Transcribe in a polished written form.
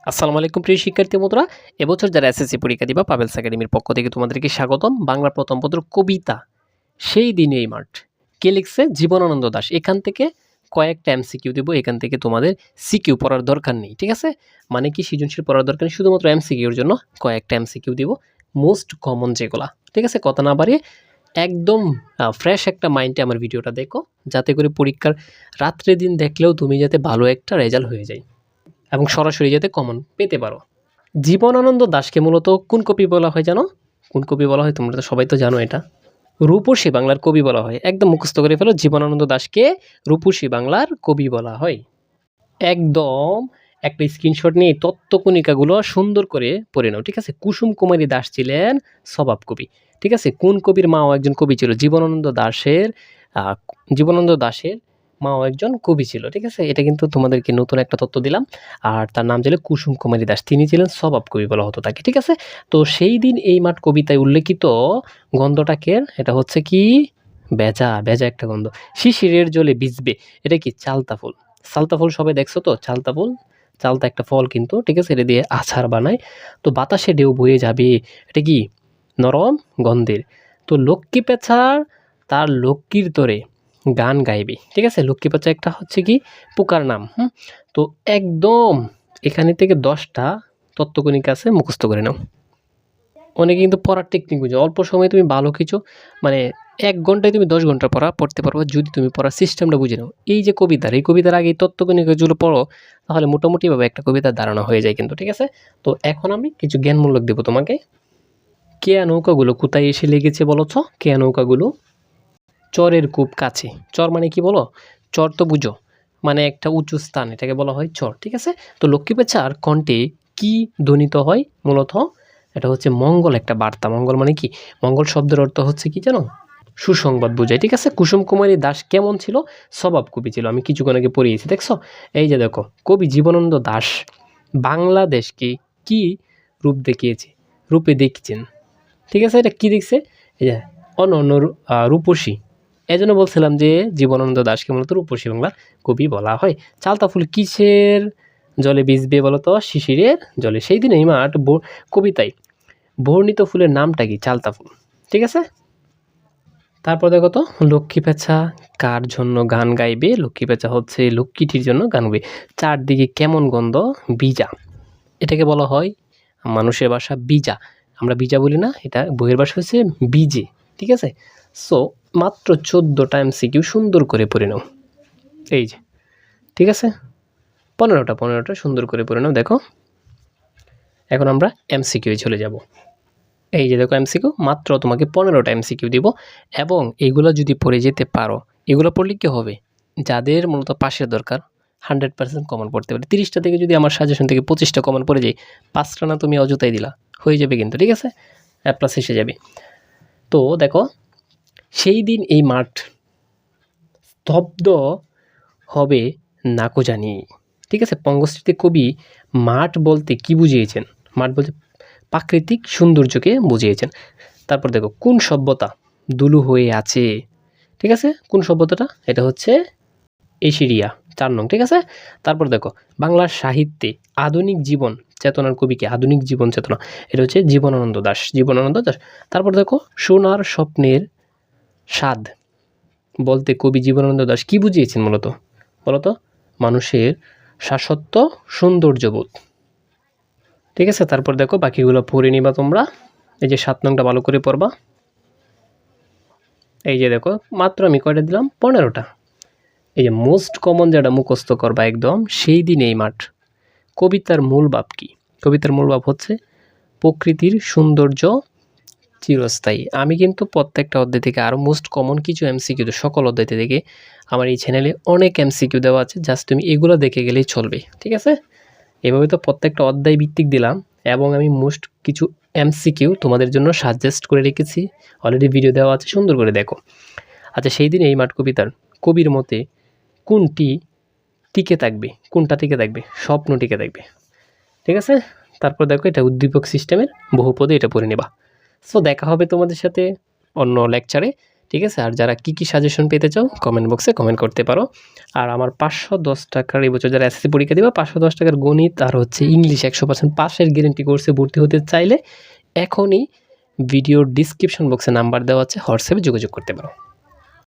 আসসালামু আলাইকুম প্রিয় শিক্ষার্থী বন্ধুরা, এবছর যারা এসএসসি পরীক্ষা দিবা পাবেলস একাডেমির পক্ষ থেকে তোমাদেরকে স্বাগতম। বাংলা প্রথম পত্র কবিতা সেই দিন এই মাঠ কে লিখছে? জীবনানন্দ দাশ। এখান থেকে কয়েকটা এমসিকিউ দেবো, এখান থেকে তোমাদের সিকিউ পড়ার দরকার নেই, ঠিক আছে? মানে কি সৃজনশীল পড়ার দরকার নেই, শুধুমাত্র এমসিকিউর জন্য কয়েকটা এমসিকিউ দিব, মোস্ট কমন যেগুলা, ঠিক আছে? কথা না বাড়িয়ে একদম ফ্রেশ একটা মাইন্ডে আমার ভিডিওটা দেখো, যাতে করে পরীক্ষার রাত্রে দিন দেখলেও তুমি যাতে ভালো একটা রেজাল্ট হয়ে যায় এবং সরাসরি যাতে কমন পেতে পারো। জীবনানন্দ দাশকে মূলত কোন কবি বলা হয় জানো? কোন কবি বলা হয়? তোমরা তো সবাই তো জানো এটা। রূপসী বাংলার কবি বলা হয়। একদম মুখস্থ করে ফেলো, জীবনানন্দ দাশকে রূপসী বাংলার কবি বলা হয়। একদম একটা স্ক্রিনশট নিয়ে তত্ত্বকণিকাগুলো সুন্দর করে পড়ে নাও, ঠিক আছে? কুসুম কুমারী দাস ছিলেন স্বভাব কবি, ঠিক আছে? কোন কবির মাও একজন কবি ছিল? জীবনানন্দ দাশের মাও একজন কবি ছিল, ঠিক আছে? এটা কিন্তু তোমাদেরকে নতুন একটা তথ্য দিলাম। আর তার নাম ছিল কুসুম কুমারী দাস, তিনি ছিলেন স্বভাব কবি বলা হতো তাকে, ঠিক আছে? তো সেই দিন এই মাঠ কবিতায় উল্লেখিত গন্ধটাকে, এটা হচ্ছে কি? ভেজা ভেজা একটা গন্ধ। শিশিরের জলে ভিজবে, এটা কি? চালতা ফুল। চালতা ফুল সবাই দেখছো তো? চালতা ফুল, চালতা একটা ফল কিন্তু, ঠিক আছে? এটা দিয়ে আচার বানায়। তো বাতাসে ঢেউ বয়ে যাবে, এটা কি? নরম গন্ধের। তো লক্ষ্মী পেঁচার তার লক্ষ্মীর তরে গান গাইবে, ঠিক আছে? লক্ষ্মী পেঁচা একটা হচ্ছে কি পোকার নাম। তো একদম এখানে থেকে 10টা তত্ত্বকণিকা আছে, মুখস্থ করে নাও। অনেকে কিন্তু পড়ার টেকনিক বুঝে, অল্প সময়ে তুমি ভালো কিছু, মানে 1 ঘন্টায় তুমি 10 ঘন্টা পড়তে পারবে যদি তুমি পড়ার সিস্টেমটা বুঝে নাও। এই যে এই কবিতার আগে তত্ত্বকণিকাগুলো পড়ো, তাহলে মোটামুটিভাবে একটা কবিতার ধারণা হয়ে যায় কিন্তু, ঠিক আছে? তো এখন আমি কিছু জ্ঞানমূলক দেবো তোমাকে। কেয়া নৌকাগুলো কোথায় এসে লেগেছে বলো তো? কেয়া নৌকাগুলো চরের খুব কাছে। চর মানে কি বলো? চর তো বুঝো, মানে একটা উঁচু স্থান, এটাকে বলা হয় চর, ঠিক আছে? তো লক্ষ্মী পেঁচার কণ্ঠে কি ধ্বনিত হয় মূলত? এটা হচ্ছে মঙ্গল একটা বার্তা। মঙ্গল মানে কি? মঙ্গল শব্দের অর্থ হচ্ছে কি জানো? সুসংবাদ বোঝায়, ঠিক আছে? কুসুম কুমারী দাস কেমন ছিল? স্বভাব কবি ছিল। আমি কিছুক্ষণ আগে পড়িয়েছি, দেখছো? এই যে দেখো, কবি জীবনানন্দ দাশ বাংলাদেশকে কি রূপে দেখিয়েছেন, ঠিক আছে? এটা কি দেখছে? এই যে অনন্য রূপসী। এই জন্য বলছিলাম যে জীবনানন্দ দাশকে মূলত রূপসী বাংলার কবি বলা হয়। চালতা ফুল কিসের জলে ভিজবে বলতো? শিশিরের জলে। সেই দিন এই মাঠ কবিতায় বর্ণিত ফুলের নামটা কি? চালতা ফুল, ঠিক আছে? তারপর দেখো তো, লক্ষ্মী পেঁচা কার জন্য গান গাইবে? লক্ষ্মী পেঁচা হচ্ছে লক্ষ্মীটির জন্য গান গাইবে। চারদিকে কেমন গন্ধ? বিজা। এটাকে বলা হয় মানুষের ভাষা বিজা, আমরা বিজা বলি না, এটা বইয়ের ভাষা হচ্ছে বিজে, ঠিক আছে? সো মাত্র 14টা এমসিকিউ সুন্দর করে পড়ে নাও। এই যে, ঠিক আছে? 15টা সুন্দর করে পড়ে নাও। দেখো, এখন আমরা এমসিকিউ চলে যাব। এই যে দেখো এমসিকিউ, মাত্র তোমাকে 15টা এমসিকিউ দিব, এবং এইগুলো যদি পড়ে যেতে পারো, এগুলো পড়লে কি হবে? যাদের মূলত পাশের দরকার 100% কমন পড়তে পারে। 30টা থেকে যদি আমার সাজেশন থেকে 25টা কমন পড়ে যায়, 5টা না তুমি অযথাই দিলা, হয়ে যাবে কিন্তু, ঠিক আছে? A+ এসে যাবে। তো দেখো, সেই দিন এই মাঠ স্তব্ধ হবে নাকো জানি, ঠিক আছে? পঙ্গশ্রীতে কবি মাঠ বলতে কি বুঝিয়েছেন? মাঠ বলতে প্রাকৃতিক সৌন্দর্যকে বুঝিয়েছেন। তারপর দেখো, কোন সভ্যতা দুলু হয়ে আছে, ঠিক আছে? কোন সভ্যতাটা? এটা হচ্ছে এশিরিয়া, 4 নং, ঠিক আছে? তারপর দেখো, বাংলার সাহিত্যে আধুনিক জীবন চেতনার কবিকে, আধুনিক জীবন চেতনা, এটা হচ্ছে জীবনানন্দ দাশ। তারপর দেখো, সোনার স্বপ্নের স্বাদ বলতে কবি জীবনানন্দ দাশ কি বুঝিয়েছেন মূলত? বলতো, মানুষের শাশ্বত সৌন্দর্যবোধ, ঠিক আছে? তারপর দেখো, বাকিগুলো পড়ে নিবা তোমরা। এই যে 7 নংটা ভালো করে পড়বা। এই যে দেখো, মাত্র আমি কয়টা দিলাম? 15টা। এই যে মোস্ট কমন যেটা মুখস্থ করবা একদম, সেই দিন এই মাঠ। কবিতার মূল ভাব কি? কবিতার মূল ভাব হচ্ছে প্রকৃতির সৌন্দর্য চিরস্থায়ী। আমি কিন্তু প্রত্যেকটা অধ্যায় থেকে আরও মোস্ট কমন কিছু এমসিকিউ, সকল অধ্যায় থেকে আমার এই চ্যানেলে অনেক এমসিকিউ দেওয়া আছে, জাস্ট তুমি এগুলো দেখে গেলেই চলবে, ঠিক আছে? এভাবে তো প্রত্যেকটা অধ্যায় ভিত্তিক দিলাম, এবং আমি মোস্ট কিছু এমসিকিউ তোমাদের জন্য সাজেস্ট করে রেখেছি, অলরেডি ভিডিও দেওয়া আছে, সুন্দর করে দেখো। আচ্ছা, সেই দিন এই মাঠ কবিতার কবির মতে কোনটি টিকে থাকবে? কোনটা টিকে থাকবে? স্বপ্ন টিকে থাকবে, ঠিক আছে? তারপর দেখো, এটা উদ্দীপক সিস্টেমের বহুপদে, এটা পড়ে নেবা। সো দেখা হবে তোমাদের সাথে অন্য লেকচারে। ঠিক আছে? আর যারা কী সাজেশন পেতে চাও কমেন্ট বক্সে কমেন্ট করতে পারো। আর আমার ৫১০ টাকার এই বছর যারা এসএসসি পরীক্ষা দিবা ৫১০ টাকার গণিত আর হচ্ছে ইংলিশ ১০০% পাসের গ্যারান্টি কোর্সে ভর্তি হতে চাইলে এখনই ভিডিওর ডিসক্রিপশন বক্সে নাম্বার দেওয়া আছে, হোয়াটসঅ্যাপে যোগাযোগ করতে পারো।